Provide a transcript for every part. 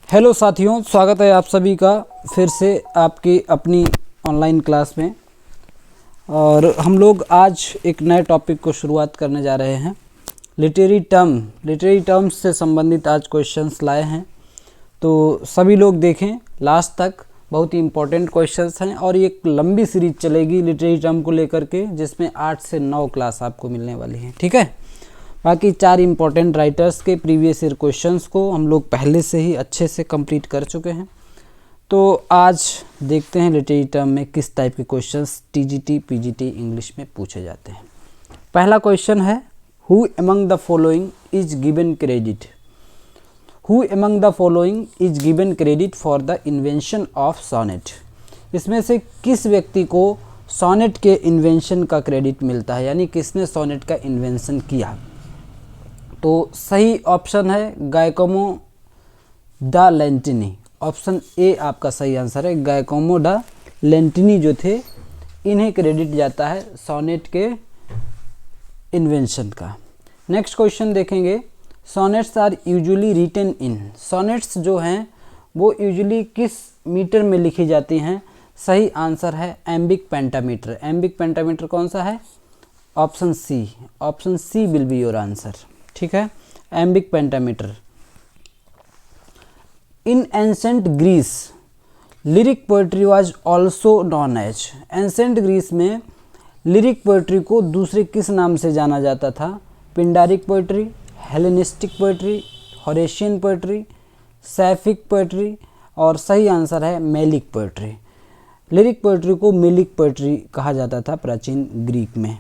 Hello साथियों, स्वागत है आप सभी का फिर से आपकी अपनी ऑनलाइन क्लास में। और हम लोग आज एक नए टॉपिक को शुरुआत करने जा रहे हैं। लिटरेरी टर्म्स से संबंधित आज क्वेश्चंस लाए हैं, तो सभी लोग देखें लास्ट तक। बहुत ही इम्पोर्टेंट क्वेश्चंस हैं और ये एक लंबी सीरीज चलेगी लिटरेरी टर्म को लेकर के, जिसमें 8 से 9 क्लास आपको मिलने वाली हैं। ठीक है, बाकी 4 इम्पॉर्टेंट राइटर्स के प्रीवियस ईयर क्वेश्चंस को हम लोग पहले से ही अच्छे से कंप्लीट कर चुके हैं। तो आज देखते हैं लिटरेरी टर्म में किस टाइप के क्वेश्चंस टीजीटी पीजीटी इंग्लिश में पूछे जाते हैं। पहला क्वेश्चन है, who among the following is given credit. Who among the following is given credit for the invention of sonnet. इसमें से किस व्यक्ति को सोनेट के इन्वेंशन का क्रेडिट मिलता है, यानी किसने सोनेट का इन्वेंशन किया। तो सही ऑप्शन है गायकोमो डा लेंटिनी। ऑप्शन ए आपका सही आंसर है। गायकोमो डा लेंटिनी जो थे, इन्हें क्रेडिट जाता है सोनेट के इन्वेंशन का। नेक्स्ट क्वेश्चन देखेंगे, sonnets are usually written in. Sonnets जो हैं वो यूजुअली किस मीटर में लिखी जाती हैं। सही आंसर है एम्बिक पेंटामीटर। एम्बिक पेंटामीटर कौन सा है? Option C. Option C will be your answer. ठीक है, iambic pentameter. In ancient Greece lyric poetry was also known as. Ancient Greece में लिरिक पोएट्री को दूसरे किस नाम से जाना जाता था? Pindaric poetry, Hellenistic poetry, Horatian poetry, Sapphic poetry, और सही आंसर है मेलिक पोएट्री। लिरिक पोएट्री को मेलिक पोएट्री कहा जाता था प्राचीन ग्रीक में।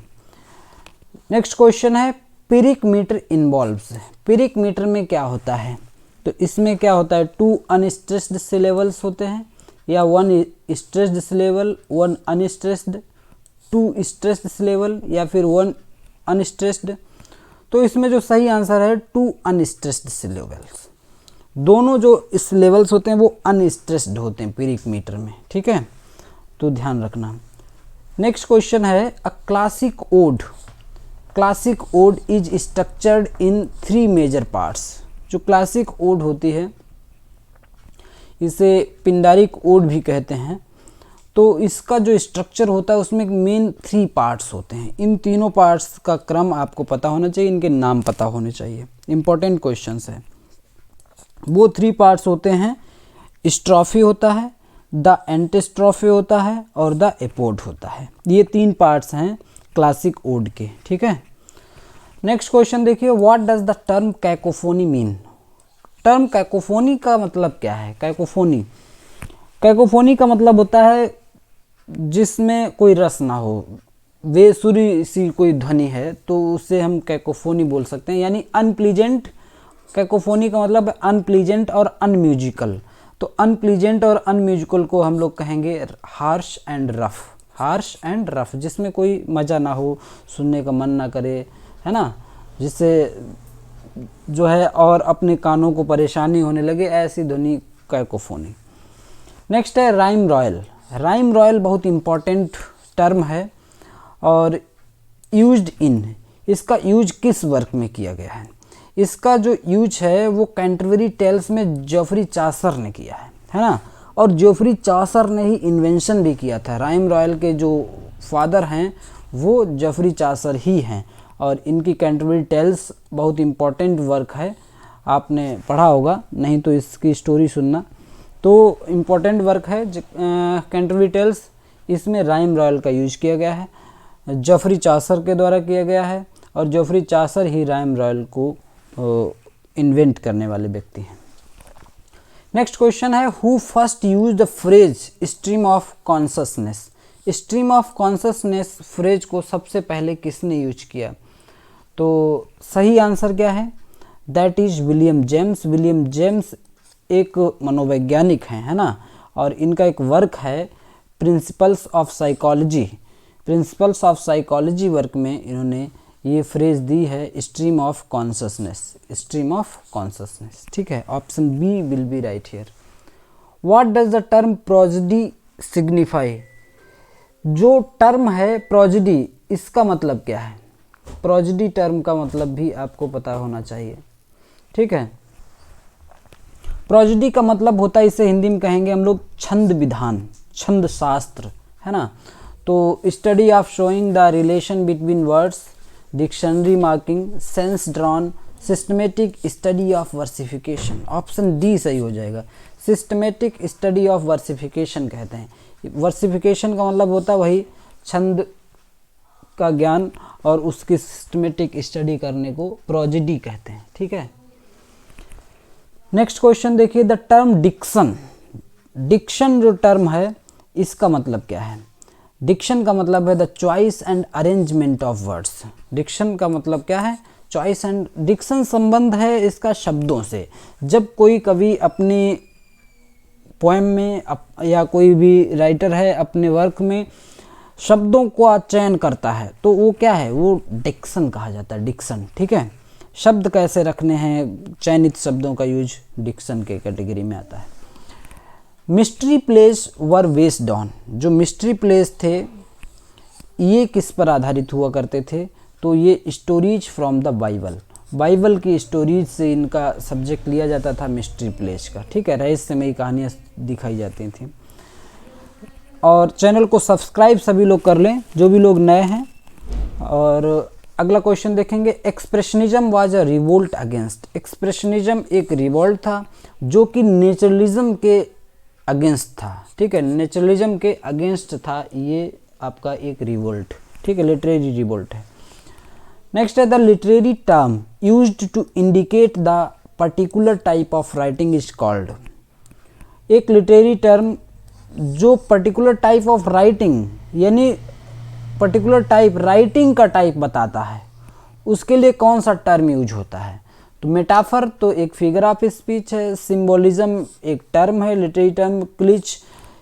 नेक्स्ट क्वेश्चन है, pyrrhic metre involves. Pyrrhic metre में क्या होता है? तो इसमें क्या होता है, 2 अनस्ट्रेस्ड सिलेबल्स होते हैं, या 1 stressed syllable, 1 unstressed, 2 stressed syllable, या फिर 1 अनस्ट्रेस्ड। तो इसमें जो सही आंसर है 2 अनस्ट्रेस्ड सिलेबल्स। दोनों जो सिलेबल्स होते हैं वो अनस्ट्रेस्ड होते हैं पिरिक मीटर में। ठीक है, तो ध्यान रखना। नेक्स्ट क्वेश्चन है, a classic ode. Classic ode is structured in 3 major parts. जो क्लासिक ओड होती है इसे पिंडारिक ओड भी कहते हैं। तो इसका जो स्ट्रक्चर होता है उसमें मेन 3 पार्ट्स होते हैं। इन तीनों पार्ट्स का क्रम आपको पता होना चाहिए, इनके नाम पता होने चाहिए। इंपॉर्टेंट क्वेश्चंस है। वो 3 पार्ट्स होते हैं, स्ट्रॉफी होता है, द एंटिस्ट्रॉफी होता है, और द एपोड होता है। ये 3 पार्ट्स हैं क्लासिक ओड के। ठीक है, नेक्स्ट क्वेश्चन देखिए, what does the term cacophony mean. Term cacophony का मतलब क्या है? कैकोफोनी का मतलब होता है जिसमें कोई रस ना हो, बेसुरी सी कोई ध्वनि है, तो उसे हम कैकोफोनी बोल सकते हैं, यानी अनप्लीजेंट। कैकोफोनी का मतलब अनप्लीजेंट और अनम्यूजिकल। तो अनप्लीजेंट और अनम्यूजिकल को हम लोग कहेंगे harsh and rough. Harsh and rough, जिसमें कोई मज़ा ना हो, सुनने का मन ना करे, है ना, जिससे जो है और अपने कानों को परेशानी होने लगे, ऐसी ध्वनि कैकोफोनी। नेक्स्ट है राइम रॉयल। राइम रॉयल बहुत इम्पॉर्टेंट टर्म है और यूज्ड इन, इसका यूज किस वर्क में किया गया है? इसका जो यूज है वो कैंटरबरी टेल्स में जोफ्री चासर ने किया है ना, और जोफ्री चासर ने ही इन्वेंशन भी किया था। राइम रॉयल के जो फादर हैं वो जोफ्री चासर ही हैं, और इनकी कैंटरबरी टेल्स बहुत इम्पॉर्टेंट वर्क है, आपने पढ़ा होगा, नहीं तो इसकी स्टोरी सुनना। तो इम्पॉर्टेंट वर्क है कैंटरबरी टेल्स। इसमें राइम रॉयल का यूज किया गया है, जोफ्री चासर के द्वारा किया गया है, और जोफ्री चासर ही राइम रॉयल को इन्वेंट करने वाले व्यक्ति हैं। नेक्स्ट क्वेश्चन है, who first use the phrase stream of consciousness. Stream of consciousness phrase को सबसे पहले किसने यूज किया? तो सही आंसर क्या है? That is William James. William James एक मनोवैज्ञानिक हैं, है ना, और इनका एक वर्क है principles of psychology. Principles of psychology work में इन्होंने ये फ्रेज दी है, stream of consciousness. Stream of consciousness. ठीक है, option B will be right here. What does the term prosody signify. जो टर्म है प्रोजेडी, इसका मतलब क्या है? प्रोजेडी टर्म का मतलब भी आपको पता होना चाहिए। ठीक है, प्रोजेडी का मतलब होता है, इसे हिंदी में कहेंगे हम लोग छंद विधान, छंद शास्त्र, है ना। तो study of showing the relation between words, dictionary marking, sense drawn, systematic study of versification. Option D सही हो जाएगा, सिस्टमेटिक स्टडी ऑफ वर्सिफिकेशन कहते हैं। वर्सिफिकेशन का मतलब होता है वही छंद का ज्ञान, और उसकी सिस्टमेटिक स्टडी करने को प्रोजेडी कहते हैं, ठीक है। नेक्स्ट क्वेश्चन देखिए, द टर्म डिक्शन, डिक्शन जो टर्म है इसका मतलब क्या है। डिक्शन का मतलब है the choice and arrangement of words. Diction का मतलब क्या है, चॉइस एंड, डिक्शन संबंध है इसका शब्दों से। जब कोई कवि अपनी पोएम में या कोई भी राइटर है अपने वर्क में शब्दों का चयन करता है तो वो क्या है, वो डिक्शन कहा जाता है, डिक्शन, ठीक है। शब्द कैसे रखने हैं, चयनित शब्दों का यूज डिक्शन के कैटेगरी में आता है। Mystery place were based on, जो मिस्ट्री प्लेस थे ये किस पर आधारित हुआ करते थे, तो ये stories from the Bible, Bible की स्टोरीज से इनका सब्जेक्ट लिया जाता था मिस्ट्री प्लेस का, ठीक है। रहस्यमयी कहानियाँ दिखाई जाती थी। और चैनल को सब्सक्राइब सभी लोग कर लें जो भी लोग नए हैं। और अगला क्वेश्चन देखेंगे, expressionism was a revolt against. Expressionism एक रिवोल्ट था जो कि नेचुरलिज्म के अगेंस्ट था, ठीक है, नेचुरलिज्म के अगेंस्ट था ये आपका एक रिवोल्ट, ठीक है, लिटरेरी रिवोल्ट है। नेक्स्ट है the literary term used to indicate the particular type of writing is called. एक लिटरेरी टर्म जो पर्टिकुलर टाइप ऑफ राइटिंग, यानी पर्टिकुलर टाइप राइटिंग का टाइप बताता है, उसके लिए कौन सा टर्म यूज होता है। तो मेटाफर तो एक फिगर ऑफ स्पीच है, सिंबोलिज्म एक टर्म है, लिटरेरी टर्म, क्लिच,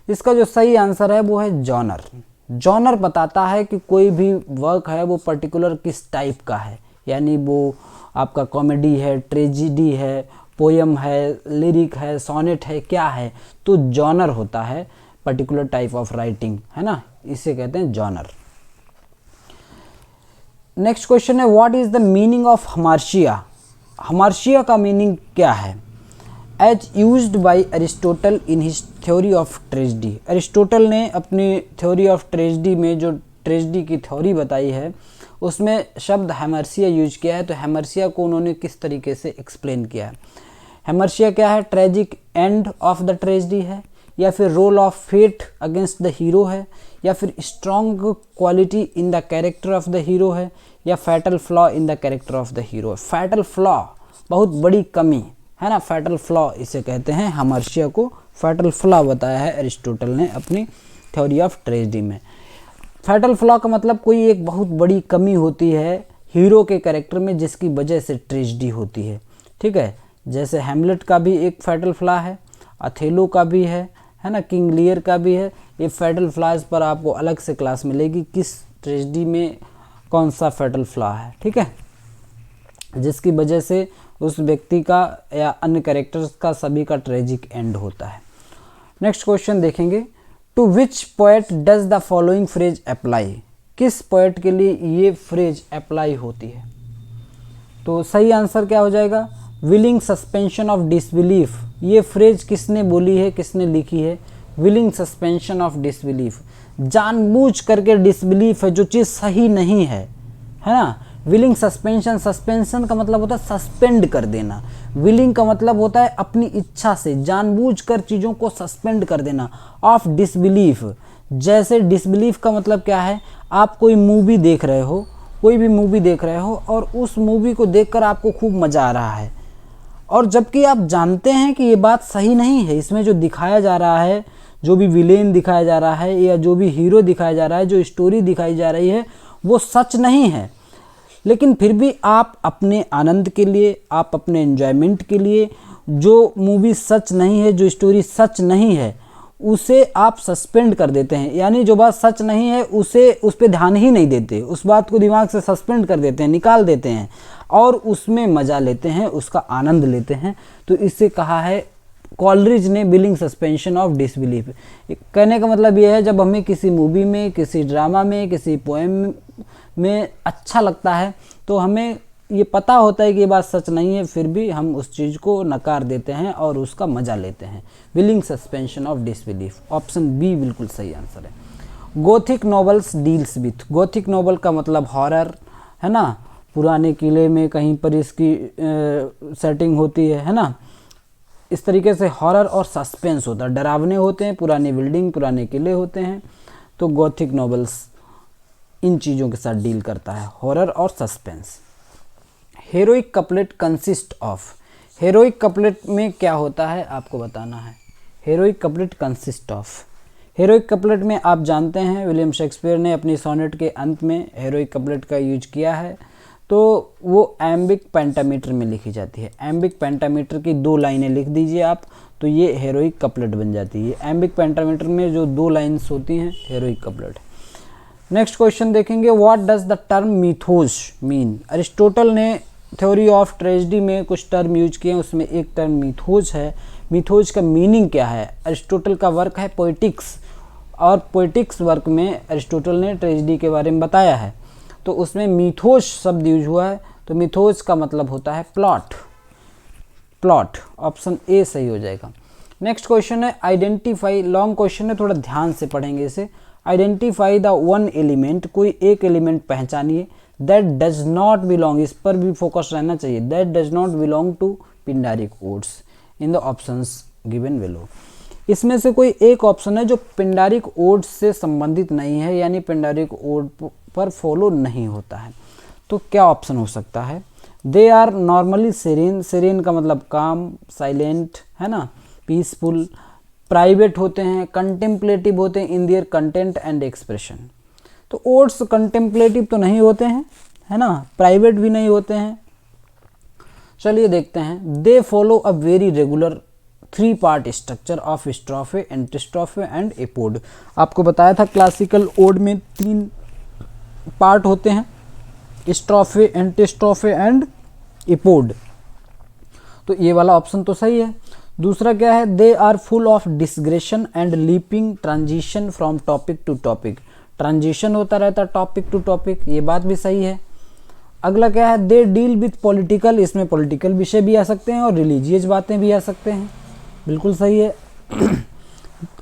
इसका जो सही आंसर है वो है जॉनर। जॉनर बताता है कि कोई भी वर्क है वो पर्टिकुलर किस टाइप का है, यानी वो आपका कॉमेडी है, ट्रेजिडी है, पोयम है, लिरिक है, सोनेट है, क्या है, तो जॉनर होता है पर्टिकुलर टाइप ऑफ राइटिंग, है ना, इसे कहते हैं जॉनर। नेक्स्ट क्वेश्चन है, what is the meaning of hamartia. Hamartia का मीनिंग क्या है। As used by Aristotle in his theory of tragedy. Aristotle ने अपनी थ्योरी ऑफ ट्रेजिडी में जो ट्रेजिडी की थ्योरी बताई है उसमें शब्द हेमर्सिया यूज किया है। तो हेमर्सिया को उन्होंने किस तरीके से एक्सप्लेन किया है। हेमर्सिया क्या है, tragic end of the tragedy है, या फिर role of fate against the hero है, या फिर strong quality in the character of the hero है, या fatal flaw in the character of the hero. Fatal flaw बहुत बड़ी कमी है ना, फैटल फ्लॉ इसे कहते हैं। हेमर्सिया को फैटल फ्लॉ बताया है अरिस्टोटल ने अपनी थ्योरी ऑफ ट्रेजिडी में। फैटल फ्लॉ का मतलब कोई एक बहुत बड़ी कमी होती है हीरो के कैरेक्टर में जिसकी वजह से ट्रेजिडी होती है, ठीक है। जैसे हैमलेट का भी एक फैटल फ्लॉ है, अथेलो का भी है ना, किंग लियर का भी है। ये फैटल फ्लॉज पर आपको अलग से क्लास मिलेगी किस ट्रेजिडी में कौन सा फैटल फ्लॉ है, ठीक है, जिसकी वजह से उस व्यक्ति का या अन्य कैरेक्टर्स का सभी का ट्रेजिक एंड होता है। नेक्स्ट क्वेश्चन देखेंगे, to which poet does the following phrase apply. किस पोएट के लिए ये फ्रेज अप्लाई होती है। तो सही आंसर क्या हो जाएगा, विलिंग सस्पेंशन ऑफ डिसबिलीफ। ये फ्रेज किसने बोली है, किसने लिखी है, विलिंग सस्पेंशन ऑफ डिसबिलीफ। जानबूझ करके डिसबिलीफ है, जो चीज़ सही नहीं है ना। विलिंग सस्पेंशन, सस्पेंशन का मतलब होता है सस्पेंड कर देना। विलिंग का मतलब होता है अपनी इच्छा से जानबूझकर चीज़ों को सस्पेंड कर देना। ऑफ डिसबिलीफ, जैसे डिसबिलीफ का मतलब क्या है, आप कोई मूवी देख रहे हो, कोई भी मूवी देख रहे हो और उस मूवी को देखकर आपको खूब मज़ा आ रहा है, और जबकि आप जानते हैं कि ये बात सही नहीं है, इसमें जो दिखाया जा रहा है, जो भी विलेन दिखाया जा रहा है या जो भी हीरो दिखाया जा रहा है, जो स्टोरी दिखाई जा रही है वो सच नहीं है, लेकिन फिर भी आप अपने आनंद के लिए, आप अपने एंजॉयमेंट के लिए, जो मूवी सच नहीं है, जो स्टोरी सच नहीं है, उसे आप सस्पेंड कर देते हैं। यानी जो बात सच नहीं है उसे उस पर ध्यान ही नहीं देते, उस बात को दिमाग से सस्पेंड कर देते हैं, निकाल देते हैं और उसमें मज़ा लेते हैं, उसका आनंद लेते हैं। तो इससे कहा है कॉलरिज ने विलिंग सस्पेंशन ऑफ डिसबिलीफ। कहने का मतलब ये है, जब हमें किसी मूवी में, किसी ड्रामा में, किसी पोएम में अच्छा लगता है तो हमें ये पता होता है कि ये बात सच नहीं है, फिर भी हम उस चीज़ को नकार देते हैं और उसका मजा लेते हैं। Willing suspension of disbelief, option B बिल्कुल सही आंसर है। Gothic novels deals with, Gothic novel का मतलब हॉरर है ना, पुराने किले में कहीं पर इसकी सेटिंग होती है ना, इस तरीके से हॉरर और सस्पेंस होता है, डरावने होते हैं, पुरानी बिल्डिंग पुराने किले होते हैं। तो गोथिक नॉवेल्स इन चीज़ों के साथ डील करता है, हॉरर और suspense. Heroic couplet consist of, heroic couplet में क्या होता है आपको बताना है। Heroic couplet consist of, heroic couplet में आप जानते हैं विलियम शेक्सपियर ने अपनी सोनेट के अंत में हेरोइक कपलेट का यूज किया है। तो वो एम्बिक पेंटामीटर में लिखी जाती है। एम्बिक पेंटामीटर की 2 लाइनें लिख दीजिए आप, तो ये हेरोइक कपलेट बन जाती है। एम्बिक पेंटामीटर में जो 2 लाइन्स होती हैं हेरोइक कपलेट। नेक्स्ट क्वेश्चन देखेंगे, what does the term mythos mean. Aristotle ने थ्योरी ऑफ ट्रेजेडी में कुछ टर्म यूज किए हैं, उसमें एक टर्म मिथोस है। मिथोस का मीनिंग क्या है। अरिस्टोटल का वर्क है पोएटिक्स, और पोएटिक्स वर्क में अरिस्टोटल ने ट्रेजेडी के बारे में बताया है, तो उसमें मिथोस शब्द यूज हुआ है। तो मिथोस का मतलब होता है प्लॉट, प्लॉट, ऑप्शन ए सही हो जाएगा। नेक्स्ट क्वेश्चन है आइडेंटिफाई, लॉन्ग क्वेश्चन है, थोड़ा ध्यान से पढ़ेंगे इसे। आइडेंटिफाई द वन एलिमेंट, कोई एक एलिमेंट पहचानिए, दैट डज नॉट बिलोंग, इस पर भी फोकस रहना चाहिए, that does not belong to Pindaric odes in the options given below. इसमें से कोई एक ऑप्शन है जो पिंडारिक ओड्स से संबंधित नहीं है, यानी पिंडारिक ओड पर फॉलो नहीं होता है। तो क्या ऑप्शन हो सकता है। दे आर नॉर्मली सेरेन, सेरेन का मतलब काम, साइलेंट है ना, पीसफुल, प्राइवेट होते हैं, कंटेम्पलेटिव होते हैं in their content and expression. तो ओड्स कंटेम्पलेटिव तो नहीं होते हैं है ना, प्राइवेट भी नहीं होते हैं। चलिए देखते हैं। They follow a very regular 3 part structure of strophe, antistrophe and epode. आपको बताया था क्लासिकल ओड में 3 पार्ट होते हैं, स्ट्रोफे, एंटिस्ट्रोफे एंड एपोड। तो ये वाला ऑप्शन तो सही है। दूसरा क्या है, they are full of digression and leaping transition from topic to topic, transition होता रहता है टॉपिक टू टॉपिक, ये बात भी सही है। अगला क्या है, दे डील विथ पॉलिटिकल, इसमें पॉलिटिकल विषय भी आ सकते हैं और रिलीजियस बातें भी आ सकते हैं, बिल्कुल सही है।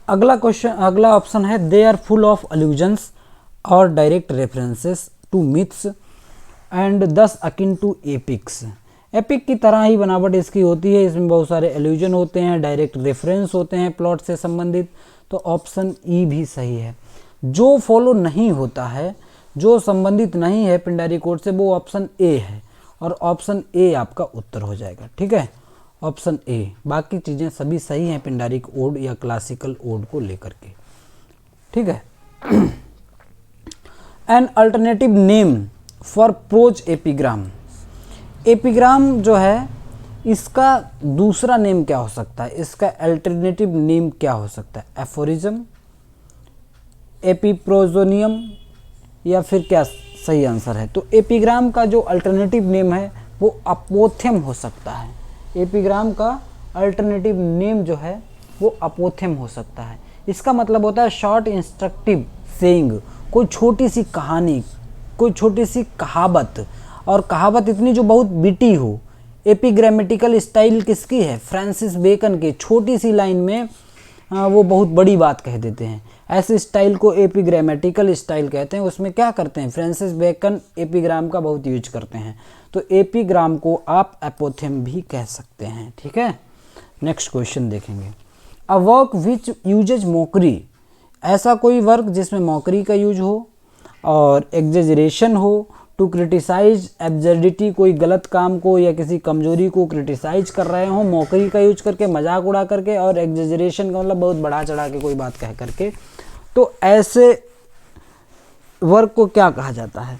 अगला क्वेश्चन, अगला ऑप्शन है they are full of allusions और direct references to myths and thus akin to epics. Epic की तरह ही बनावट इसकी होती है, इसमें बहुत सारे एल्यूजन होते हैं, डायरेक्ट रेफरेंस होते हैं प्लॉट से संबंधित। तो ऑप्शन ई भी सही है। जो फॉलो नहीं होता है, जो संबंधित नहीं है पिंडारिक ओड से, वो ऑप्शन ए है, और ऑप्शन ए आपका उत्तर हो जाएगा। ठीक है, ऑप्शन ए। बाकी चीज़ें सभी सही हैं पिंडारिक ओड या क्लासिकल ओड को लेकर के। ठीक है। An alternative name for prose epigram, epigram जो है इसका दूसरा नेम क्या हो सकता है, इसका अल्टरनेटिव नेम क्या हो सकता है। एफोरिज्म, एपिप्रोजोनियम, या फिर क्या सही आंसर है। तो एपिग्राम का जो अल्टरनेटिव नेम है वो अपोथेम हो सकता है। एपिग्राम का अल्टरनेटिव नेम जो है वो अपोथेम हो सकता है। इसका मतलब होता है शॉर्ट इंस्ट्रक्टिव सेइंग, कोई छोटी सी कहानी, कोई छोटी सी कहावत, और कहावत इतनी जो बहुत बिटी हो। एपिग्रामेटिकल स्टाइल किसकी है, फ्रांसिस बेकन की। छोटी सी लाइन में वो बहुत बड़ी बात कह देते हैं, ऐसे स्टाइल को एपिग्रामेटिकल स्टाइल कहते हैं। उसमें क्या करते हैं, फ्रांसिस बेकन एपिग्राम का बहुत यूज करते हैं। तो एपिग्राम को आप एपोथेम भी कह सकते हैं। ठीक है, नेक्स्ट क्वेश्चन देखेंगे। A work which uses mockery, ऐसा कोई वर्क जिसमें मॉकरी का यूज हो और एग्जेजरेशन हो, टू क्रिटिसाइज एब्सर्डिटी, कोई गलत काम को या किसी कमजोरी को क्रिटिसाइज कर रहे हो मॉकरी का यूज करके, मजाक उड़ा करके, और एग्जेजरेशन का मतलब बहुत बढ़ा चढ़ा के कोई बात कह करके। तो ऐसे वर्क को क्या कहा जाता है,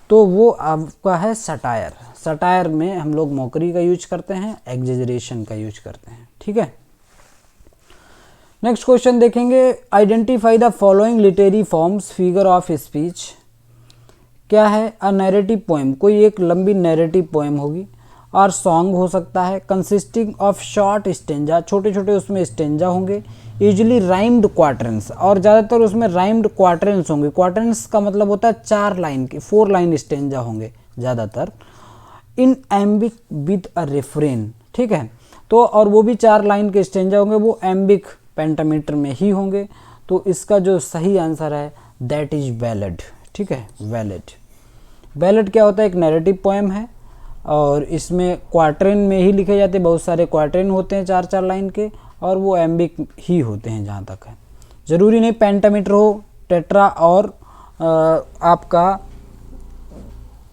तो वो आपका है सटायर। सटायर में हम लोग मॉकरी का यूज करते हैं, एग्जेजरेशन का यूज करते हैं। ठीक है, नेक्स्ट क्वेश्चन देखेंगे। Identify the following literary forms figure of speech. क्या है, अ नैरेटिव पोएम, कोई एक लंबी नैरेटिव पोएम होगी, और सॉन्ग हो सकता है कंसिस्टिंग ऑफ शॉर्ट स्टेंजा, छोटे छोटे उसमें स्टेंजा होंगे, यूजुअली राइम्ड क्वार्टरंस, और ज़्यादातर उसमें राइम्ड क्वार्टरंस होंगे। क्वार्टरंस का मतलब होता है 4 लाइन के, 4 लाइन स्टेंजा होंगे ज़्यादातर। इन एम्बिक विद अ रेफ्रेन, ठीक है। तो और वो भी 4 लाइन के स्टेंजा होंगे, वो एम्बिक पेंटामीटर में ही होंगे। तो इसका जो सही आंसर है दैट इज बैलेड, ठीक है, बैलेड। बैलेड क्या होता है? एक नैरेटिव पोएम है और इसमें क्वार्टरेन में ही लिखे जाते हैं, बहुत सारे क्वार्टरेन होते हैं 4-4 लाइन के, और वो एम्बिक ही होते हैं जहाँ तक है। ज़रूरी नहीं पेंटामीटर हो, टेट्रा और आपका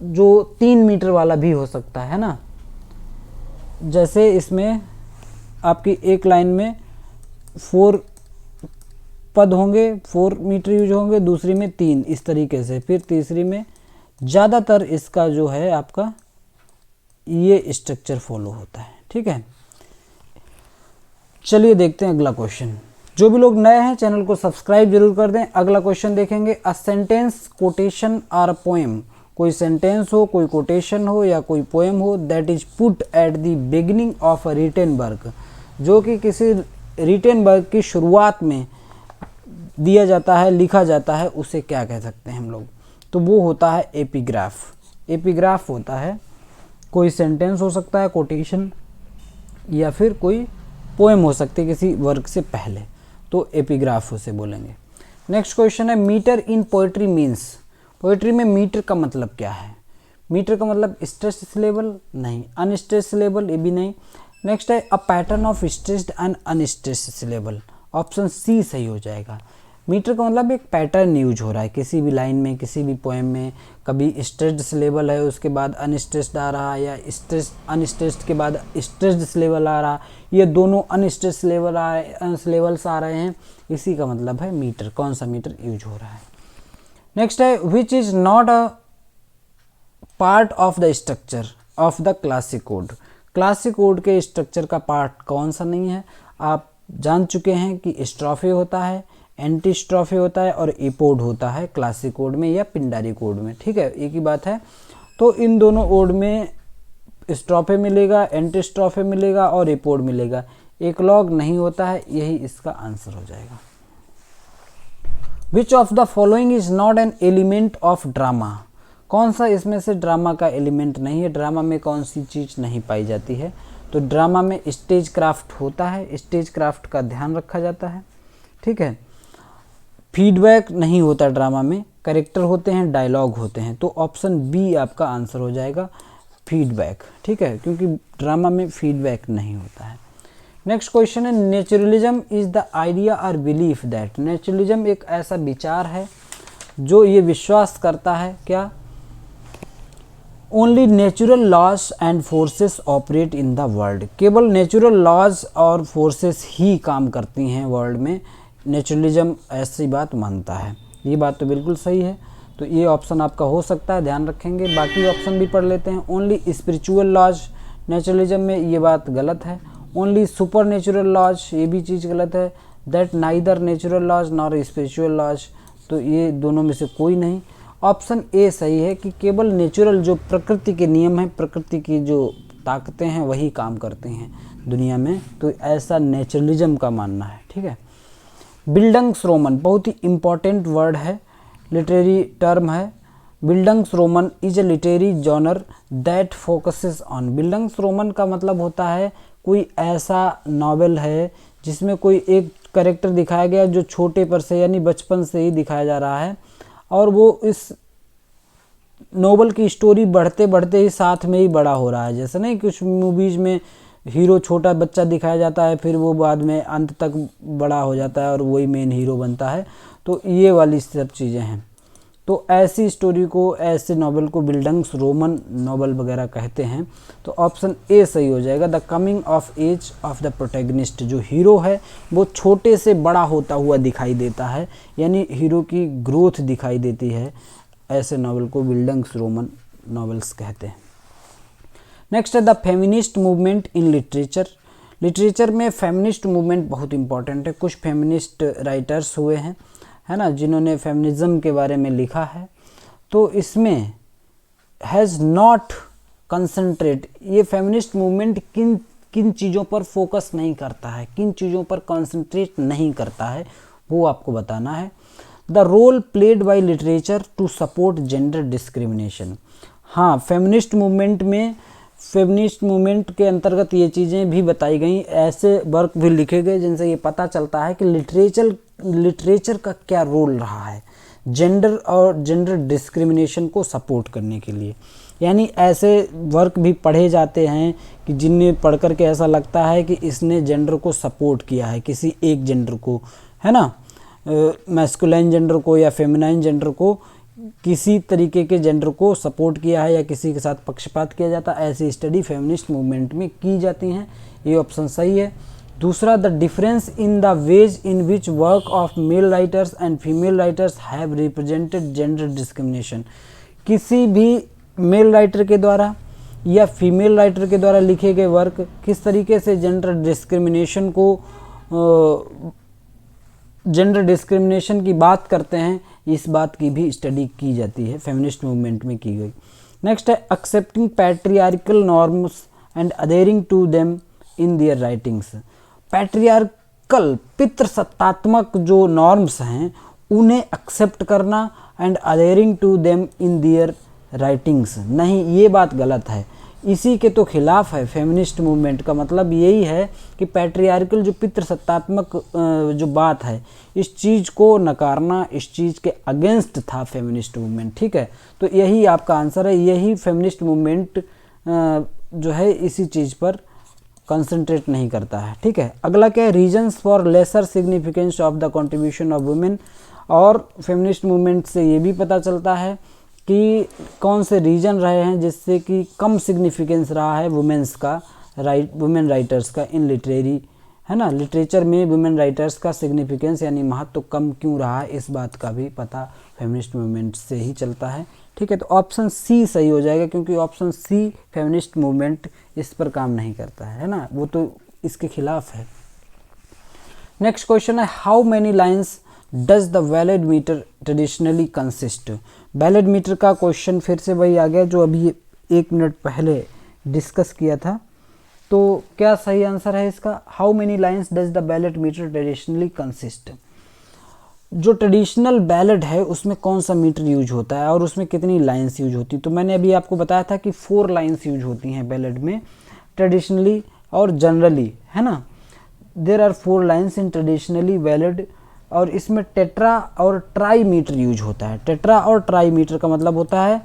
जो 3 मीटर वाला भी हो सकता है ना। जैसे इसमें आपकी एक लाइन में 4 पद होंगे, 4 मीटर यूज होंगे, दूसरी में 3, इस तरीके से, फिर तीसरी में ज़्यादातर इसका जो है आपका ये स्ट्रक्चर फॉलो होता है, ठीक है। चलिए देखते हैं अगला क्वेश्चन। जो भी लोग नए हैं चैनल को सब्सक्राइब जरूर कर दें। अगला क्वेश्चन देखेंगे, अ सेंटेंस, कोटेशन और पोएम। कोई सेंटेंस हो, कोई कोटेशन हो या कोई पोएम हो that is put at the beginning of a written work, जो कि किसी रिटन वर्क की शुरुआत में दिया जाता है, लिखा जाता है, उसे क्या कह सकते हैं हम लोग? तो वो होता है एपिग्राफ। एपिग्राफ होता है कोई सेंटेंस हो सकता है, कोटेशन, या फिर कोई पोएम हो सकती है किसी वर्क से पहले, तो एपिग्राफ उसे बोलेंगे। नेक्स्ट क्वेश्चन है, metre in poetry means. Poetry में मीटर का मतलब क्या है? मीटर का मतलब स्ट्रेस्ड सिलेबल? नहीं। Unstressed syllable? ये भी नहीं। नेक्स्ट है, a pattern of stressed and unstressed syllable. Option C सही हो जाएगा। मीटर का मतलब एक पैटर्न यूज हो रहा है किसी भी लाइन में, किसी भी पोएम में। कभी स्ट्रेस्ड सिलेबल है, उसके बाद अनस्ट्रेस्ड आ रहा, या अनस्ट्रेस्ड के बाद स्ट्रेस्ड सिलेबल आ रहा, ये दोनों अनस्ट्रेस्ड सिलेबल्स आ रहे हैं, इसी का मतलब है मीटर। कौन सा मीटर यूज हो रहा है? नेक्स्ट है, which is not a part of the structure of the classic code. Classic code के स्ट्रक्चर का पार्ट कौन सा नहीं है? आप जान चुके हैं कि स्ट्रोफे होता है, एंटी स्ट्रोफे होता है और एपोड होता है क्लासिक कोड में या पिंडारी कोड में, ठीक है, एक ही बात है। तो इन दोनों कोड में स्ट्रोफे मिलेगा, एंटी स्ट्रोफे मिलेगा और एपोड मिलेगा, एकलॉग नहीं होता है, यही इसका आंसर हो जाएगा। Which of the following is not an element of drama. कौन सा इसमें से ड्रामा का एलिमेंट नहीं है? ड्रामा में कौन सी चीज़ नहीं पाई जाती है? तो ड्रामा में स्टेज क्राफ्ट होता है, स्टेज क्राफ्ट का ध्यान रखा जाता है, ठीक है। फीडबैक नहीं होता ड्रामा में, कैरेक्टर होते हैं, डायलॉग होते हैं। तो ऑप्शन बी आपका आंसर हो जाएगा, फीडबैक, ठीक है, क्योंकि ड्रामा में फीडबैक नहीं होता है। नेक्स्ट क्वेश्चन है, नेचुरलिज्म इज द आइडिया और बिलीफ दैट। नेचुरलिज्म एक ऐसा विचार है जो ये विश्वास करता है क्या? Only natural laws and forces operate in the world. केवल नेचुरल लॉज और फोर्सेस ही काम करती हैं वर्ल्ड में। नेचुरलिज्म ऐसी बात मानता है। ये बात तो बिल्कुल सही है, तो ये ऑप्शन आपका हो सकता है, ध्यान रखेंगे। बाकी ऑप्शन भी पढ़ लेते हैं। ओनली स्पिरिचुअल लॉज, नेचुरलिज्म में ये बात गलत है। ओनली सुपर नेचुरल लॉज, ये भी चीज़ गलत है। That neither natural laws nor spiritual laws, तो ये दोनों में से कोई नहीं। ऑप्शन ए सही है कि केवल नेचुरल जो प्रकृति के नियम हैं, प्रकृति की जो ताकतें हैं वही काम करते हैं दुनिया में, तो ऐसा नेचुरलिज्म का मानना है, ठीक है। बिल्डंग्सरोमन बहुत ही इम्पॉर्टेंट वर्ड है, लिटरेरी टर्म है। Bildungsroman is a literary genre that focuses on. Bildungsroman का मतलब होता है कोई ऐसा नॉवेल है जिसमें कोई एक कैरेक्टर दिखाया गया जो छोटे पर से यानी बचपन से ही दिखाया जा रहा है, और वो इस नोवेल की स्टोरी बढ़ते बढ़ते ही साथ में ही बड़ा हो रहा है। जैसे नहीं कुछ मूवीज़ में हीरो छोटा बच्चा दिखाया जाता है, फिर वो बाद में अंत तक बड़ा हो जाता है और वही मेन हीरो बनता है, तो ये वाली सब चीज़ें हैं। तो ऐसी स्टोरी को, ऐसे नॉवल को बिल्डंग्सरोमन नॉवल वगैरह कहते हैं। तो ऑप्शन ए सही हो जाएगा। The coming of age of the protagonist, जो हीरो है वो छोटे से बड़ा होता हुआ दिखाई देता है, यानी हीरो की ग्रोथ दिखाई देती है, ऐसे नॉवल को बिल्डंग्सरोमन नॉवेल्स कहते हैं। नेक्स्ट है the feminist movement in literature. Literature में फेमिनिस्ट मूवमेंट बहुत इंपॉर्टेंट है। कुछ फेमिनिस्ट राइटर्स हुए हैं, है ना, जिन्होंने फेमिनिज्म के बारे में लिखा है। तो इसमें हैज़ नॉट कंसंट्रेट, ये फेमिनिस्ट मूवमेंट किन किन चीज़ों पर फोकस नहीं करता है, किन चीज़ों पर कंसंट्रेट नहीं करता है, वो आपको बताना है। The role played by literature to support gender discrimination. हाँ, फेमिनिस्ट मूवमेंट के अंतर्गत ये चीज़ें भी बताई गई, ऐसे वर्क भी लिखे गए जिनसे ये पता चलता है कि लिटरेचर का क्या रोल रहा है जेंडर और जेंडर डिस्क्रिमिनेशन को सपोर्ट करने के लिए। यानी ऐसे वर्क भी पढ़े जाते हैं कि जिन्हें पढ़ कर के ऐसा लगता है कि इसने जेंडर को सपोर्ट किया है, किसी एक जेंडर को, है ना, मैस्कुलाइन जेंडर को या फेमिनाइन जेंडर को, किसी तरीके के जेंडर को सपोर्ट किया है या किसी के साथ पक्षपात किया जाता है, ऐसी स्टडी फेमिनिस्ट मूवमेंट में की जाती हैं। ये ऑप्शन सही है। दूसरा, the difference in the ways in which work of male writers and female writers have represented gender discrimination. किसी भी मेल राइटर के द्वारा या फीमेल राइटर के द्वारा लिखे गए वर्क किस तरीके से जेंडर डिस्क्रिमिनेशन की बात करते हैं, इस बात की भी स्टडी की जाती है, फेमिनिस्ट मूवमेंट में की गई। नेक्स्ट है accepting patriarchal norms and adhering to them in their writings. Patriarchal पितृसत्तात्मक जो नॉर्म्स हैं उन्हें एक्सेप्ट करना and adhering to them in their writings, नहीं, ये बात गलत है, इसी के तो खिलाफ है फेमिनिस्ट मूवमेंट का मतलब यही है कि पैट्रियार्कल जो पितृसत्तात्मक जो बात है इस चीज़ को नकारना, इस चीज़ के अगेंस्ट था फेमिनिस्ट मूवमेंट। ठीक है, तो यही आपका आंसर है, यही फेमिनिस्ट मूवमेंट जो है इसी चीज़ पर कंसंट्रेट नहीं करता है। ठीक है, अगला क्या है, reasons for lesser significance of the contribution of women. और फेमिनिस्ट मूवमेंट से ये भी पता चलता है कि कौन से रीजन रहे हैं जिससे कि कम सिग्निफिकेंस रहा है वुमेन राइटर्स का इन लिटरेरी, है ना, लिटरेचर में वुमेन राइटर्स का सिग्निफिकेंस यानी महत्व कम क्यों रहा है, इस बात का भी पता फेमिनिस्ट मूवमेंट से ही चलता है। ठीक है, तो ऑप्शन सी सही हो जाएगा क्योंकि ऑप्शन सी फेमिनिस्ट मूवमेंट इस पर काम नहीं करता है ना, वो तो इसके खिलाफ है। नेक्स्ट क्वेश्चन है, how many lines does the ballad metre traditionally consist. Ballad metre का क्वेश्चन फिर से वही आ गया जो अभी 1 मिनट पहले डिस्कस किया था। तो क्या सही आंसर है इसका, how many lines does the ballad metre traditionally consist. जो ट्रेडिशनल बैलेड है उसमें कौन सा मीटर यूज होता है और उसमें कितनी लाइन्स यूज होती है। तो मैंने अभी आपको बताया था कि 4 लाइन्स यूज होती हैं बैलेड में ट्रेडिशनली और जनरली, है ना। There are 4 lines in traditionally ballad और इसमें टेट्रा और ट्राई मीटर यूज होता है। टेट्रा और ट्राई मीटर का मतलब होता है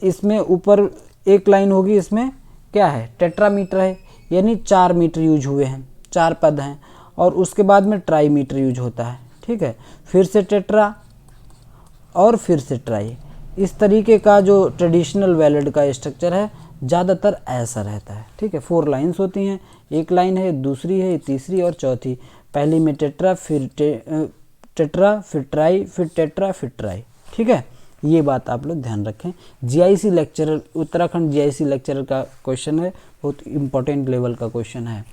इसमें ऊपर एक लाइन होगी, इसमें क्या है, टेट्रा मीटर है यानी 4 मीटर यूज हुए हैं, 4 पद हैं, और उसके बाद में ट्राई मीटर यूज होता है। ठीक है, फिर से टेट्रा और फिर से ट्राई, इस तरीके का जो ट्रेडिशनल बैलेड का स्ट्रक्चर है ज़्यादातर ऐसा रहता है। ठीक है, 4 लाइन्स होती हैं, एक लाइन है, दूसरी है, तीसरी और चौथी। पहली में टेट्रा, फिर टेट्रा, फिर ट्राई, फिर टेट्रा, फिर ट्राई। ठीक है, ये बात आप लोग ध्यान रखें। GIC lecturer, Uttarakhand GIC lecturer का क्वेश्चन है, बहुत इंपॉर्टेंट लेवल का क्वेश्चन है।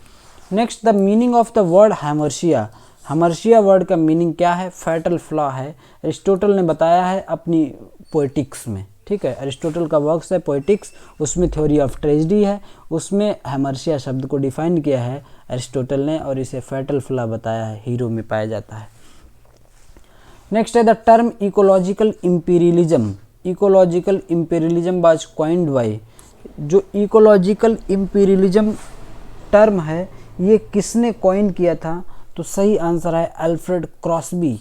Next, the meaning of the word hamartia. Hamartia word का मीनिंग क्या है, फैटल फ्लॉ है। अरिस्टोटल ने बताया है अपनी पोएटिक्स में। ठीक है, अरिस्टोटल का वर्क्स है पोएटिक्स, उसमें थ्योरी ऑफ ट्रेजेडी है, उसमें हैमर्शिया शब्द को डिफाइन किया है अरिस्टोटल ने और इसे फैटल फ्लॉ बताया है, हीरो में पाया जाता है। नेक्स्ट है the term ecological imperialism. Ecological imperialism was coined bye, जो इकोलॉजिकल इंपीरियलिज्म टर्म है ये किसने कॉइन किया था, तो सही आंसर है अल्फ्रेड क्रॉसबी।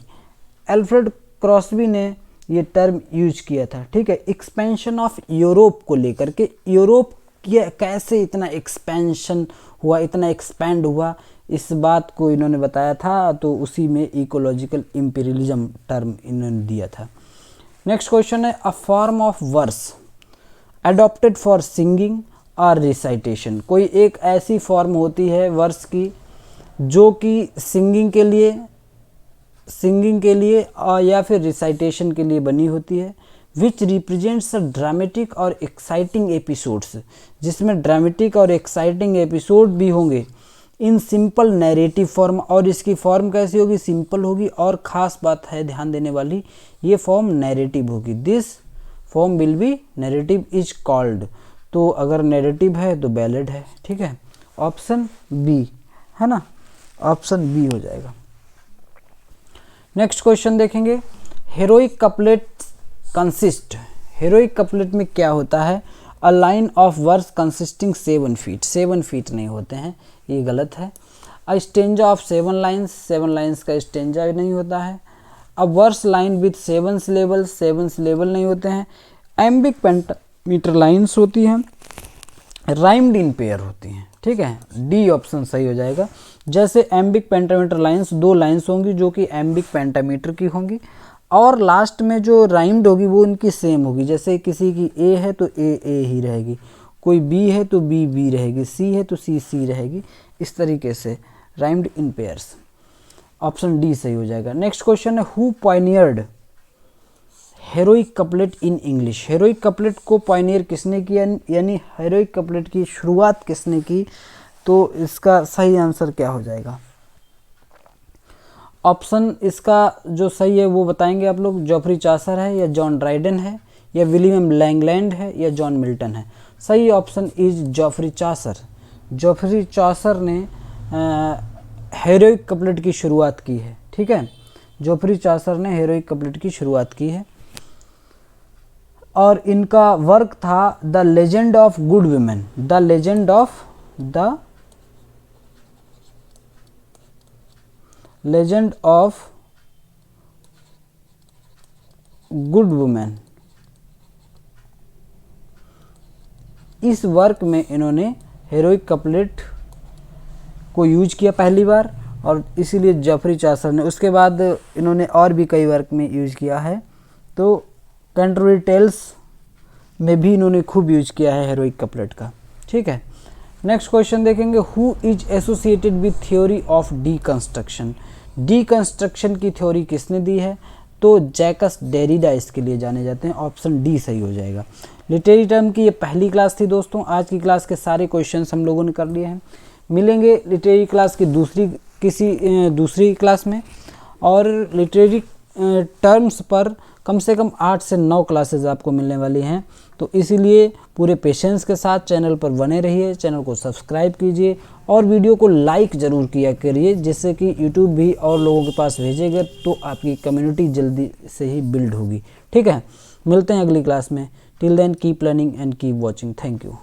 अल्फ्रेड क्रॉसबी ने ये टर्म यूज किया था। ठीक है, एक्सपेंशन ऑफ यूरोप को लेकर के, यूरोप कैसे इतना एक्सपेंशन हुआ, इतना एक्सपैंड हुआ, इस बात को इन्होंने बताया था, तो उसी में इकोलॉजिकल इंपीरियलिज्म टर्म इन्होंने दिया था। नेक्स्ट क्वेश्चन है, a form of verse adopted for singing और रिसाइटेशन। कोई एक ऐसी फॉर्म होती है वर्स की जो कि सिंगिंग के लिए या फिर रिसाइटेशन के लिए बनी होती है, विच रिप्रेजेंट्स ड्रामेटिक और एक्साइटिंग एपिसोड्स, जिसमें ड्रामेटिक और एक्साइटिंग एपिसोड भी होंगे, इन सिंपल नैरेटिव फॉर्म। और इसकी फॉर्म कैसी होगी, सिंपल होगी, और ख़ास बात है ध्यान देने वाली, ये फॉर्म नैरेटिव होगी। This form will be narrative is called. तो अगर नैरेटिव है तो बैलेड है। ठीक है, ऑप्शन बी है ना, ऑप्शन बी हो जाएगा। नेक्स्ट क्वेश्चन देखेंगे, heroic couplets consist. Heroic couplet में क्या होता है, a line of verse consisting 7 feet, 7 feet नहीं होते हैं, ये गलत है। A stanza of 7 lines, 7 lines का स्टेंजा नहीं होता है। A verse line with 7 syllables, 7 syllable नहीं होते हैं। एम्बिक पेंटामीटर लाइन्स होती हैं, राइम्ड इन पेयर होती हैं, ठीक है, डी ऑप्शन सही हो जाएगा। जैसे एम्बिक पेंटामीटर लाइन्स 2 लाइन्स होंगी जो कि एम्बिक पेंटामीटर की होंगी, और लास्ट में जो राइम्ड होगी वो इनकी सेम होगी। जैसे किसी की ए है तो ए ही रहेगी, कोई बी है तो बी रहेगी, सी है तो सी रहेगी, इस तरीके से rhymed in pairs. Option D सही हो जाएगा। नेक्स्ट क्वेश्चन है, who pioneered heroic couplet in English. Heroic couplet को पॉइनियर किसने किया, यानी हेरोइक कपलेट की शुरुआत किसने की, तो इसका सही आंसर क्या हो जाएगा। ऑप्शन इसका जो सही है वो बताएंगे आप लोग, जॉफ्री चासर है, या जॉन ड्राइडन है, या विलियम लैंगलैंड है, या जॉन मिल्टन है। सही option is Geoffrey Chaucer. Geoffrey Chaucer ने हेरोइक कपलेट की शुरुआत की है, ठीक है, जॉफ्री चासर ने हेरोइक कपलेट की शुरुआत की है, और इनका वर्क था the legend of good women, the legend of good women. इस वर्क में इन्होंने हेरोइक कपलेट को यूज किया पहली बार, और इसीलिए जॉफ्री चासर ने, उसके बाद इन्होंने और भी कई वर्क में यूज किया है। तो कैंटरबरी टेल्स में भी इन्होंने खूब यूज किया है हेरोइक कपलेट का, ठीक है। नेक्स्ट क्वेश्चन देखेंगे, who is associated with theory of deconstruction. Deconstruction की थ्योरी किसने दी है, तो जैकस डेरिडा इसके लिए जाने जाते हैं। ऑप्शन डी सही हो जाएगा। लिटरेरी टर्म की ये पहली क्लास थी दोस्तों। आज की क्लास के सारे क्वेश्चंस हम लोगों ने कर लिए हैं। मिलेंगे लिटरेरी क्लास की दूसरी क्लास में, और लिटरेरी टर्म्स पर कम से कम 8 से 9 क्लासेस आपको मिलने वाली हैं। तो इसीलिए पूरे पेशेंस के साथ चैनल पर बने रहिए, चैनल को सब्सक्राइब कीजिए और वीडियो को लाइक ज़रूर किया करिए, जिससे कि यूट्यूब भी और लोगों के पास भेजेगा तो आपकी कम्युनिटी जल्दी से ही बिल्ड होगी, ठीक है। मिलते हैं अगली क्लास में। Till then keep learning and keep watching. Thank you.